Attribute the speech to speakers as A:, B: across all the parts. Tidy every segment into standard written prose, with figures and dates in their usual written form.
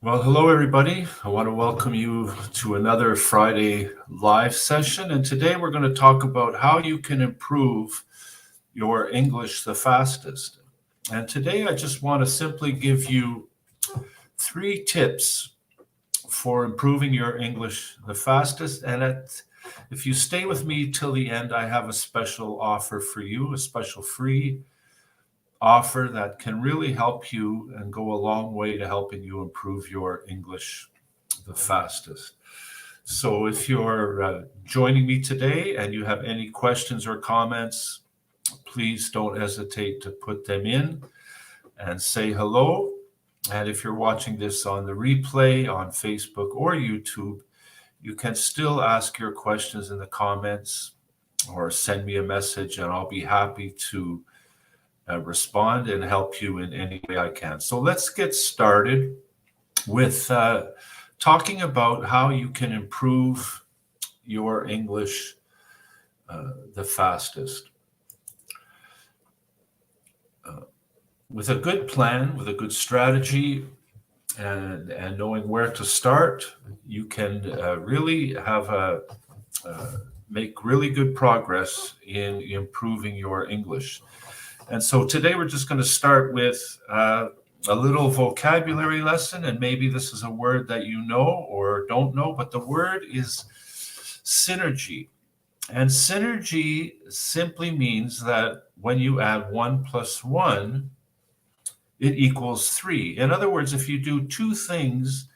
A: Well, hello, everybody. I want to welcome you to another Friday live session. And today we're going to talk about how you can improve your English the fastest. And today I just want to simply give you 3 tips for improving your English the fastest. If you stay with me till the end, I have a special offer for you, a special free offer that can really help you and go a long way to helping you improve your English the fastest. So if you're joining me today and you have any questions or comments, please don't hesitate to put them in and say hello. And if you're watching this on the replay on Facebook or YouTube, you can still ask your questions in the comments or send me a message, and I'll be happy to respond and help you in any way I can. So let's get started with talking about how you can improve your English the fastest. With a good plan, with a good strategy, and knowing where to start, you can really have make really good progress in improving your English. And so today we're just going to start with a little vocabulary lesson, and maybe this is a word that you know or don't know, but the word is synergy. And synergy simply means that when you add 1 plus 1, it equals 3. In other words, if you do 2 things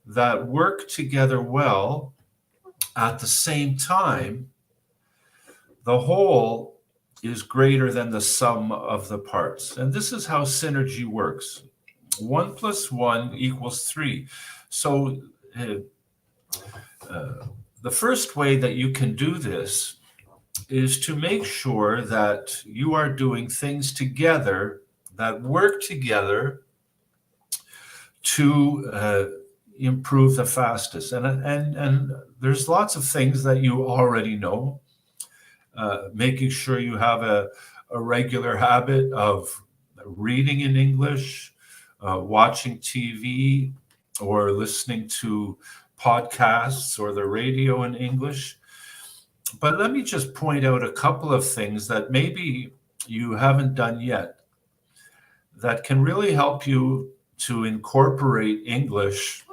A: that work together well at the same time, the whole is greater than the sum of the parts. And this is how synergy works. 1 plus 1 equals 3. So the first way that you can do this is to make sure that you are doing things together that work together to improve the fastest. And there's lots of things that you already know. Making sure you have a regular habit of reading in English, watching TV, or listening to podcasts or the radio in English. But let me just point out a couple of things that maybe you haven't done yet that can really help you to incorporate English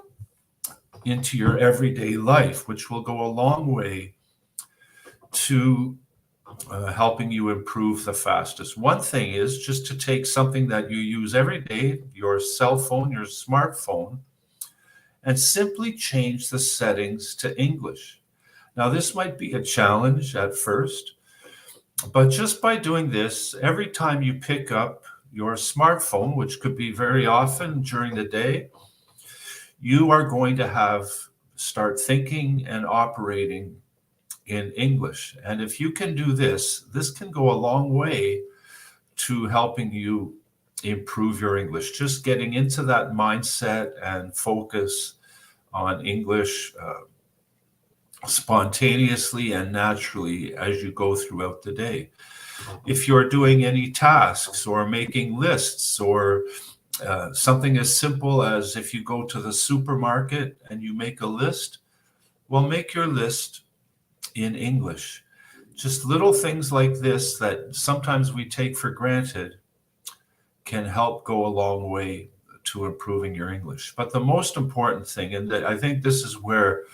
A: into your everyday life, which will go a long way to helping you improve the fastest. One thing is just to take something that you use every day, your cell phone, your smartphone, and simply change the settings to English. Now, this might be a challenge at first, but just by doing this, every time you pick up your smartphone, which could be very often during the day, you are going to start thinking and operating in English. And if you can do this, this can go a long way to helping you improve your English. Just getting into that mindset and focus on English spontaneously and naturally as you go throughout the day. If you're doing any tasks or making lists or something as simple as if you go to the supermarket and you make a list, well, make your list in English. Just little things like this that sometimes we take for granted can help go a long way to improving your English. But the most important thing, and I think this is where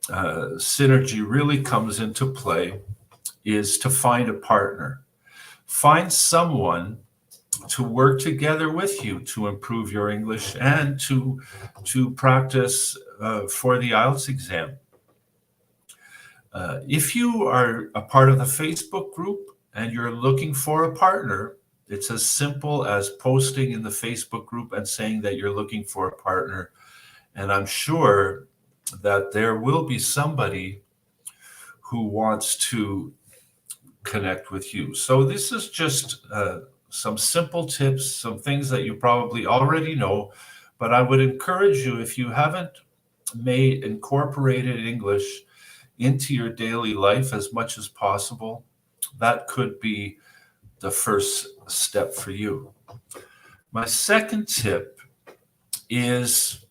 A: synergy really comes into play, is to find a partner. Find someone to work together with you to improve your English and to practice for the IELTS exam. If you are a part of the Facebook group and you're looking for a partner, it's as simple as posting in the Facebook group and saying that you're looking for a partner. And I'm sure that there will be somebody who wants to connect with you. So this is just some simple tips, some things that you probably already know, but I would encourage you, if you haven't incorporated English into your daily life as much as possible, that could be the first step for you. My second tip is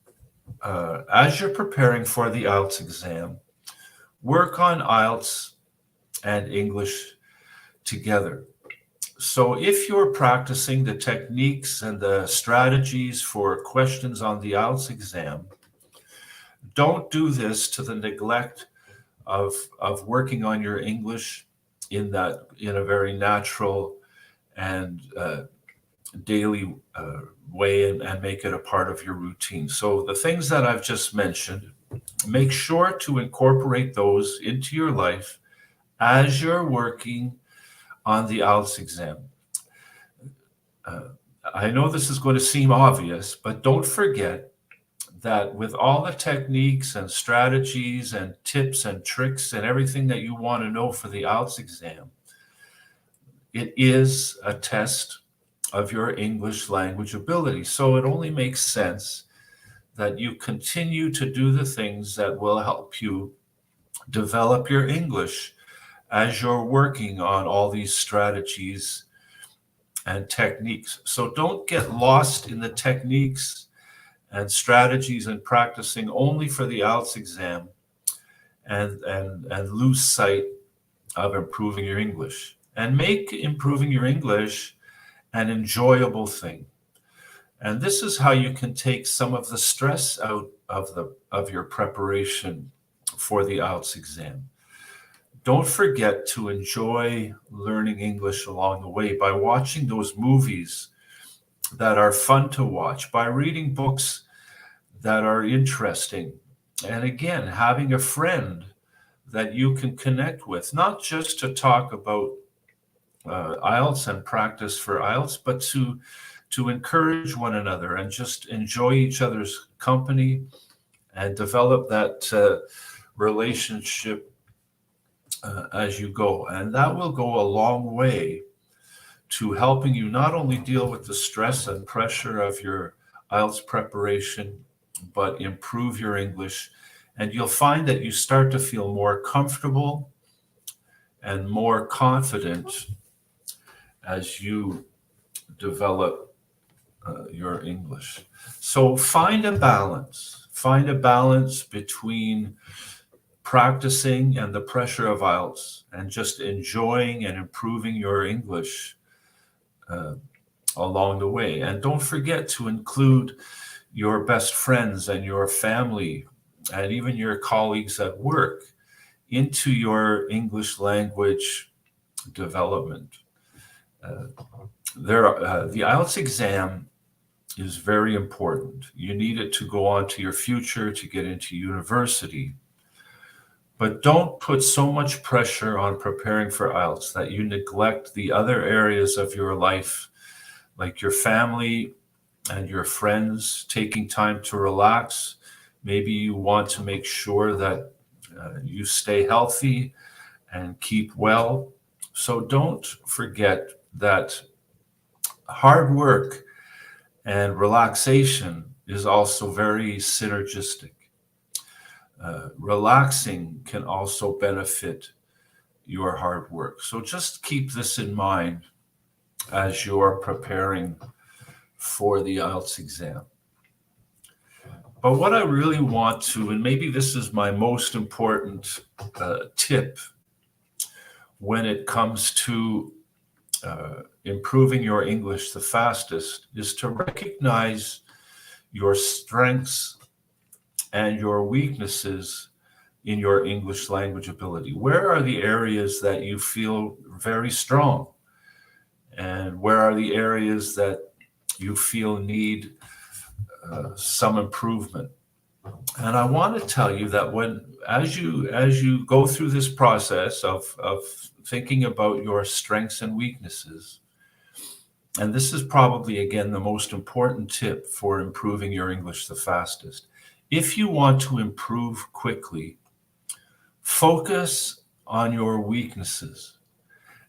A: as you're preparing for the IELTS exam, work on IELTS and English together. So if you're practicing the techniques and the strategies for questions on the IELTS exam, don't do this to the neglect of working on your English in a very natural and daily way, and make it a part of your routine. So the things that I've just mentioned, make sure to incorporate those into your life as you're working on the IELTS exam. I know this is going to seem obvious, but don't forget that with all the techniques and strategies and tips and tricks and everything that you want to know for the IELTS exam, it is a test of your English language ability. So it only makes sense that you continue to do the things that will help you develop your English as you're working on all these strategies and techniques. So don't get lost in the techniques and strategies and practicing only for the IELTS exam and lose sight of improving your English. And make improving your English an enjoyable thing. And this is how you can take some of the stress out of your preparation for the IELTS exam. Don't forget to enjoy learning English along the way by watching those movies that are fun to watch, by reading books that are interesting, and again, having a friend that you can connect with, not just to talk about IELTS and practice for IELTS, but to encourage one another and just enjoy each other's company and develop that relationship as you go. And that will go a long way to helping you not only deal with the stress and pressure of your IELTS preparation, but improve your English. And you'll find that you start to feel more comfortable and more confident as you develop your English. So find a balance. Find a balance between practicing and the pressure of IELTS and just enjoying and improving your English along the way. And don't forget to include your best friends and your family and even your colleagues at work into your English language development. The IELTS exam is very important. You need it to go on to your future, to get into university. But don't put so much pressure on preparing for IELTS that you neglect the other areas of your life, like your family and your friends, taking time to relax. Maybe you want to make sure that you stay healthy and keep well. So don't forget that hard work and relaxation is also very synergistic. Relaxing can also benefit your hard work. So just keep this in mind as you're preparing for the IELTS exam. But what I really want to, and maybe this is my most important tip when it comes to improving your English the fastest, is to recognize your strengths and your weaknesses in your English language ability. Where are the areas that you feel very strong? And where are the areas that you feel need some improvement? And I want to tell you that as you go through this process of thinking about your strengths and weaknesses, and this is probably, again, the most important tip for improving your English the fastest. If you want to improve quickly, focus on your weaknesses.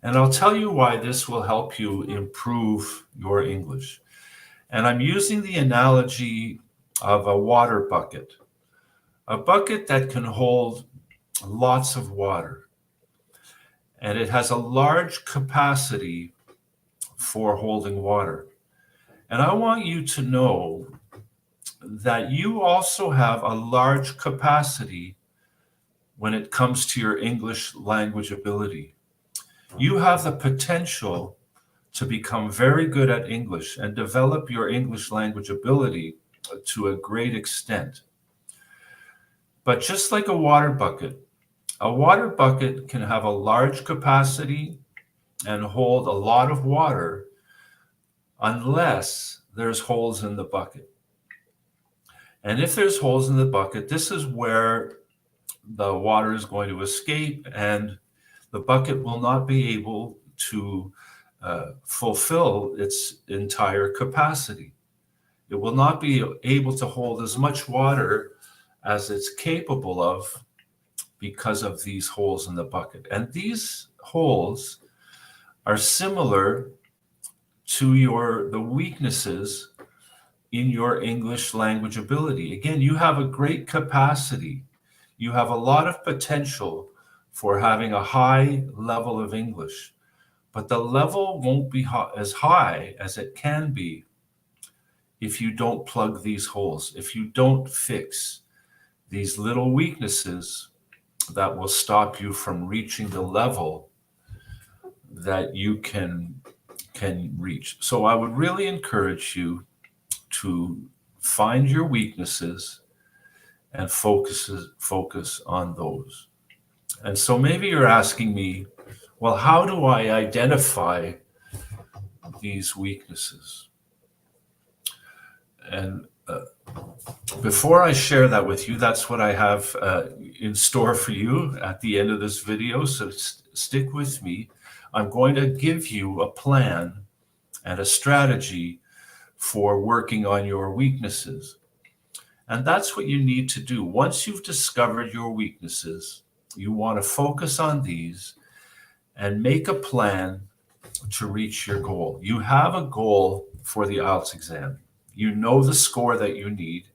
A: And I'll tell you why this will help you improve your English. And I'm using the analogy of a water bucket, a bucket that can hold lots of water. And it has a large capacity for holding water. And I want you to know that you also have a large capacity when it comes to your English language ability. You have the potential to become very good at English and develop your English language ability to a great extent. But just like a water bucket can have a large capacity and hold a lot of water unless there's holes in the bucket. And if there's holes in the bucket, this is where the water is going to escape and the bucket will not be able to fulfill its entire capacity. It will not be able to hold as much water as it's capable of because of these holes in the bucket. And these holes are similar to the weaknesses in your English language ability. Again, you have a great capacity. You have a lot of potential for having a high level of English, but the level won't be as high as it can be if you don't plug these holes, if you don't fix these little weaknesses that will stop you from reaching the level that you can reach. So I would really encourage you to find your weaknesses and focus on those. And so maybe you're asking me, well, how do I identify these weaknesses? And before I share that with you, that's what I have in store for you at the end of this video. So stick with me. I'm going to give you a plan and a strategy for working on your weaknesses. And that's what you need to do. Once you've discovered your weaknesses, you want to focus on these and make a plan to reach your goal. You have a goal for the IELTS exam. You know the score that you need,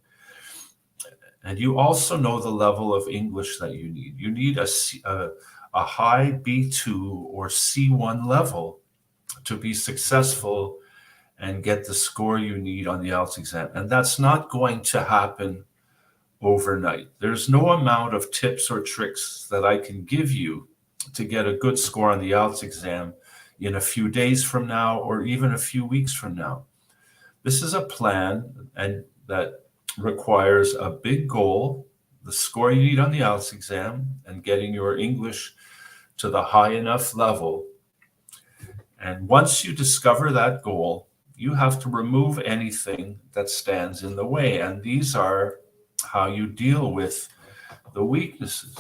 A: and you also know the level of English that you need. You need a high B2 or C1 level to be successful and get the score you need on the IELTS exam. And that's not going to happen overnight. There's no amount of tips or tricks that I can give you to get a good score on the IELTS exam in a few days from now or even a few weeks from now. This is a plan and that requires a big goal, the score you need on the IELTS exam, and getting your English to the high enough level. And once you discover that goal, you have to remove anything that stands in the way. And these are how you deal with the weaknesses.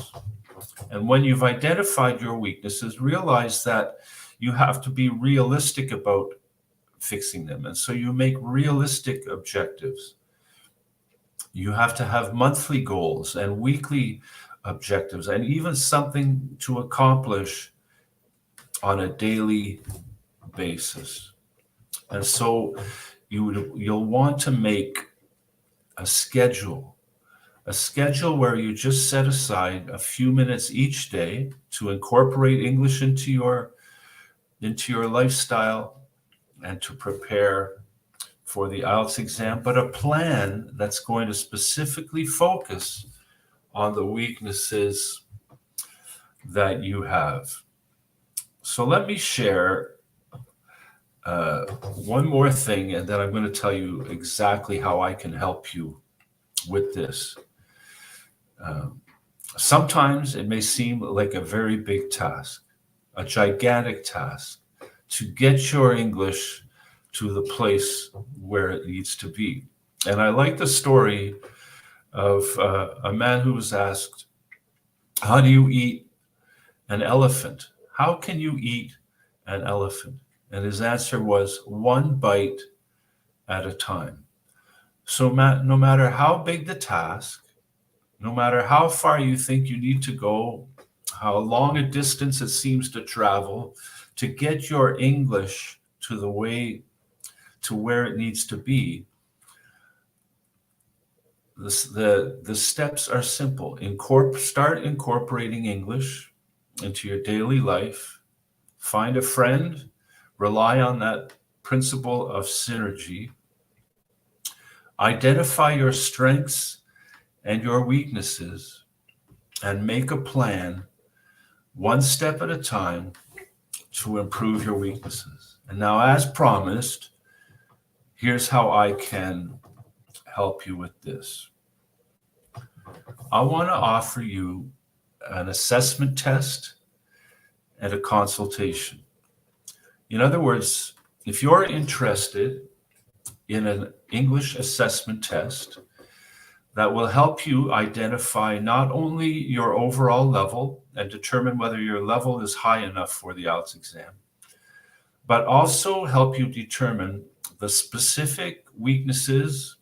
A: And when you've identified your weaknesses, realize that you have to be realistic about fixing them. And so you make realistic objectives. You have to have monthly goals and weekly objectives and even something to accomplish on a daily basis. And so you'll want to make a schedule where you just set aside a few minutes each day to incorporate English into your lifestyle and to prepare for the IELTS exam, but a plan that's going to specifically focus on the weaknesses that you have. So let me share one more thing, and then I'm going to tell you exactly how I can help you with this. Sometimes it may seem like a very big task, a gigantic task, to get your English to the place where it needs to be. And I like the story of a man who was asked, how do you eat an elephant? How can you eat an elephant? And his answer was, one bite at a time. So no matter how big the task, no matter how far you think you need to go, how long a distance it seems to travel to get your English to where it needs to be, the steps are simple. Start incorporating English into your daily life. Find a friend. Rely on that principle of synergy. Identify your strengths and your weaknesses and make a plan one step at a time to improve your weaknesses. And now, as promised, here's how I can help you with this. I want to offer you an assessment test and a consultation. In other words, if you're interested in an English assessment test that will help you identify not only your overall level and determine whether your level is high enough for the IELTS exam, but also help you determine the specific weaknesses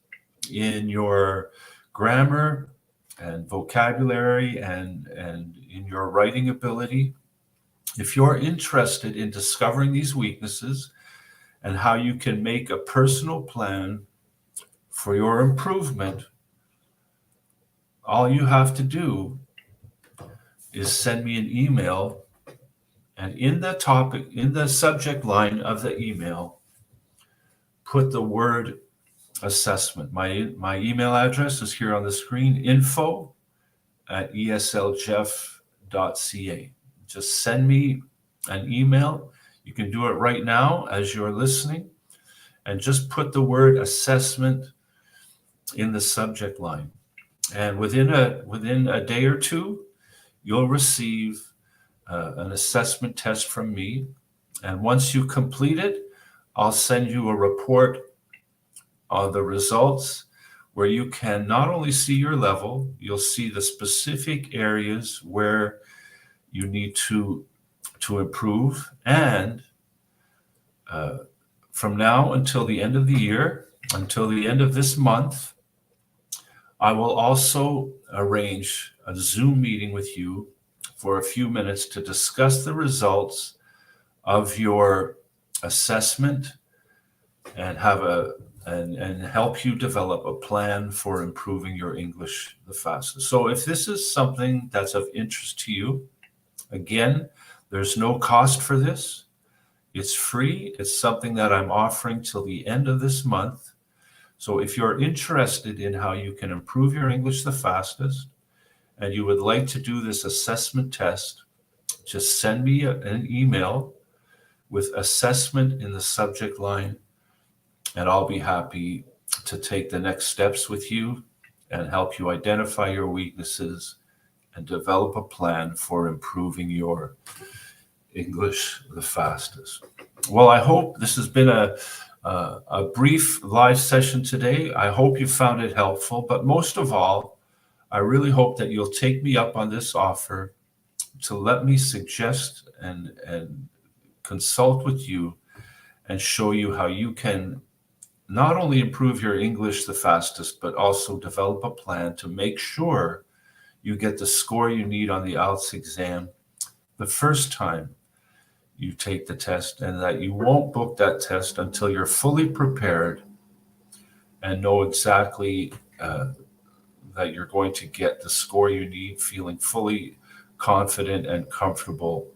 A: in your grammar and vocabulary and in your writing ability. If you're interested in discovering these weaknesses and how you can make a personal plan for your improvement, all you have to do is send me an email, and in the subject line of the email, put the word assessment. My email address is here on the screen, info@esljeff.ca. Just send me an email. You can do it right now as you're listening, and just put the word assessment in the subject line. And within a day or two, you'll receive an assessment test from me. And once you complete it, I'll send you a report on the results where you can not only see your level, you'll see the specific areas where you need to improve. And from now until the end of the year, until the end of this month, I will also arrange a Zoom meeting with you for a few minutes to discuss the results of your assessment and help you develop a plan for improving your English the fastest. So if this is something that's of interest to you, again, there's no cost for this. It's free. It's something that I'm offering till the end of this month. So if you're interested in how you can improve your English the fastest and you would like to do this assessment test, just send me an email with assessment in the subject line, and I'll be happy to take the next steps with you and help you identify your weaknesses and develop a plan for improving your English the fastest. Well, I hope this has been a brief live session today. I hope you found it helpful, but most of all, I really hope that you'll take me up on this offer to let me suggest and consult with you and show you how you can not only improve your English the fastest, but also develop a plan to make sure you get the score you need on the IELTS exam the first time you take the test, and that you won't book that test until you're fully prepared and know exactly that you're going to get the score you need, feeling fully confident and comfortable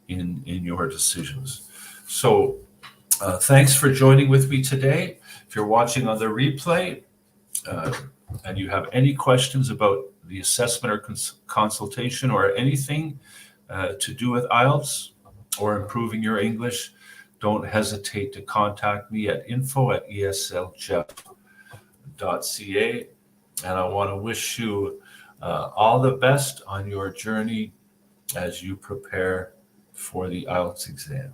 A: in your decisions. So thanks for joining with me today. If you're watching on the replay and you have any questions about the assessment or consultation or anything to do with IELTS or improving your English, don't hesitate to contact me at info@esljeff.ca. And I want to wish you all the best on your journey as you prepare for the IELTS exam.